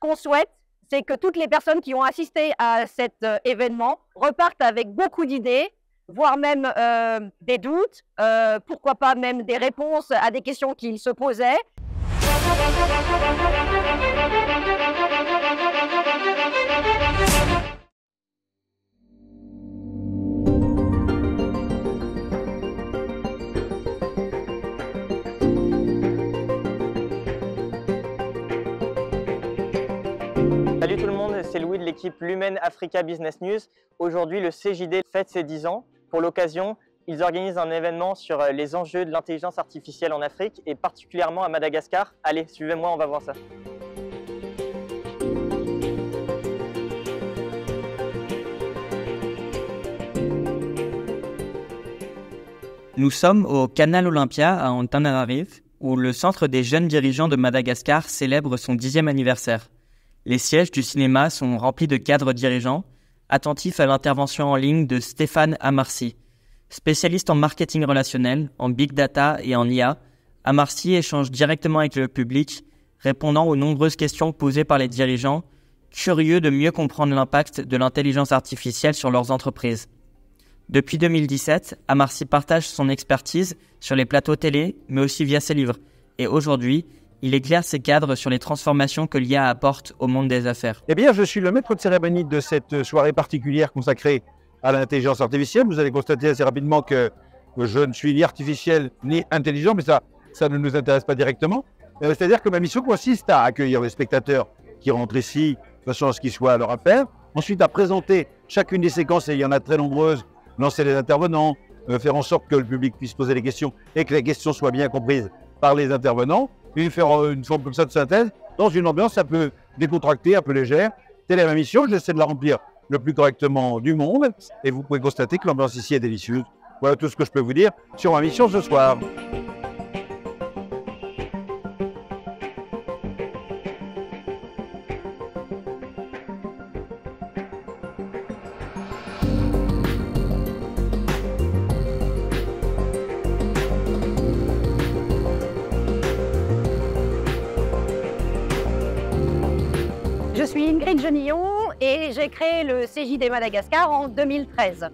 Ce qu'on souhaite, c'est que toutes les personnes qui ont assisté à cet événement repartent avec beaucoup d'idées, voire même des doutes, pourquoi pas même des réponses à des questions qu'ils se posaient. Salut tout le monde, c'est Louis de l'équipe Lumen Africa Business News. Aujourd'hui, le CJD fête ses 10 ans. Pour l'occasion, ils organisent un événement sur les enjeux de l'intelligence artificielle en Afrique et particulièrement à Madagascar. Allez, suivez-moi, on va voir ça. Nous sommes au Canal Olympia à Antananarivo, où le Centre des jeunes dirigeants de Madagascar célèbre son 10e anniversaire. Les sièges du cinéma sont remplis de cadres dirigeants, attentifs à l'intervention en ligne de Stéphane Amarsi. Spécialiste en marketing relationnel, en big data et en IA, Amarsi échange directement avec le public, répondant aux nombreuses questions posées par les dirigeants, curieux de mieux comprendre l'impact de l'intelligence artificielle sur leurs entreprises. Depuis 2017, Amarsi partage son expertise sur les plateaux télé, mais aussi via ses livres. Et aujourd'hui, il éclaire ses cadres sur les transformations que l'IA apporte au monde des affaires. Eh bien, je suis le maître de cérémonie de cette soirée particulière consacrée à l'intelligence artificielle. Vous allez constater assez rapidement que je ne suis ni artificiel ni intelligent, mais ça ne nous intéresse pas directement. C'est-à-dire que ma mission consiste à accueillir les spectateurs qui rentrent ici, de façon à ce qu'ils soient à leur affaire. Ensuite, à présenter chacune des séquences, et il y en a très nombreuses, lancer les intervenants, faire en sorte que le public puisse poser des questions et que les questions soient bien comprises par les intervenants. Puis faire une forme comme ça de synthèse dans une ambiance un peu décontractée, un peu légère. Telle est ma mission, j'essaie de la remplir le plus correctement du monde. Et vous pouvez constater que l'ambiance ici est délicieuse. Voilà tout ce que je peux vous dire sur ma mission ce soir. Je suis Ingrid Genillon et j'ai créé le CJD Madagascar en 2013.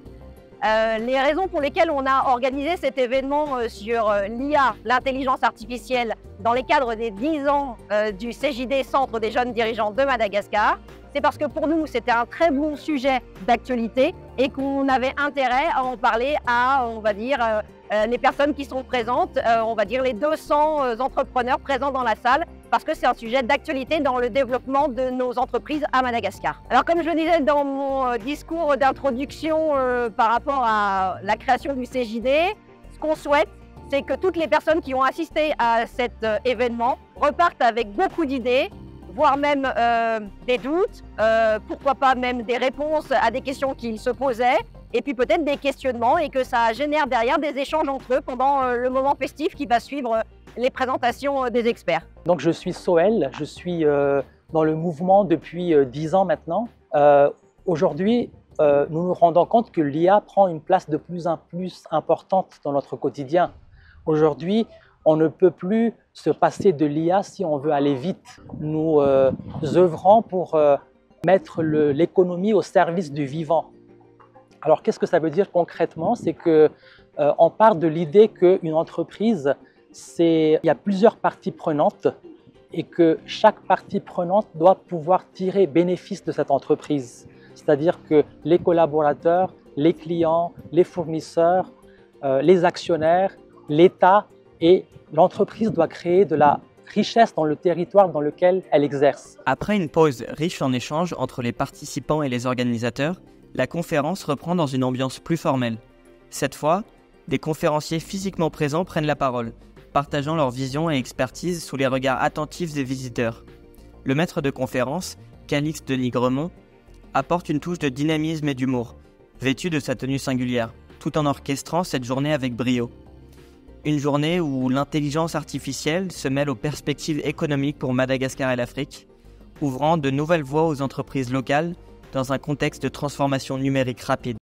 Les raisons pour lesquelles on a organisé cet événement sur l'IA, l'intelligence artificielle, dans les cadres des 10 ans du CJD, Centre des jeunes dirigeants de Madagascar, c'est parce que pour nous, c'était un très bon sujet d'actualité et qu'on avait intérêt à en parler à, on va dire, les personnes qui sont présentes, on va dire les 200 entrepreneurs présents dans la salle, parce que c'est un sujet d'actualité dans le développement de nos entreprises à Madagascar. Alors comme je le disais dans mon discours d'introduction par rapport à la création du CJD, ce qu'on souhaite, c'est que toutes les personnes qui ont assisté à cet événement repartent avec beaucoup d'idées, voire même des doutes, pourquoi pas même des réponses à des questions qu'ils se posaient, et puis peut-être des questionnements, et que ça génère derrière des échanges entre eux pendant le moment festif qui va suivre les présentations des experts. Donc je suis Soel, je suis dans le mouvement depuis 10 ans maintenant. Aujourd'hui, nous nous rendons compte que l'IA prend une place de plus en plus importante dans notre quotidien. Aujourd'hui, on ne peut plus se passer de l'IA si on veut aller vite. Nous œuvrons pour mettre l'économie au service du vivant. Alors qu'est-ce que ça veut dire concrètement? C'est qu'on part de l'idée qu'une entreprise, il y a plusieurs parties prenantes et que chaque partie prenante doit pouvoir tirer bénéfice de cette entreprise. C'est-à-dire que les collaborateurs, les clients, les fournisseurs, les actionnaires, l'État et l'entreprise doit créer de la richesse dans le territoire dans lequel elle exerce. Après une pause riche en échanges entre les participants et les organisateurs, la conférence reprend dans une ambiance plus formelle. Cette fois, des conférenciers physiquement présents prennent la parole, partageant leur vision et expertise sous les regards attentifs des visiteurs. Le maître de conférence, Calixte Denis Gremont, apporte une touche de dynamisme et d'humour, vêtu de sa tenue singulière, tout en orchestrant cette journée avec brio. Une journée où l'intelligence artificielle se mêle aux perspectives économiques pour Madagascar et l'Afrique, ouvrant de nouvelles voies aux entreprises locales dans un contexte de transformation numérique rapide.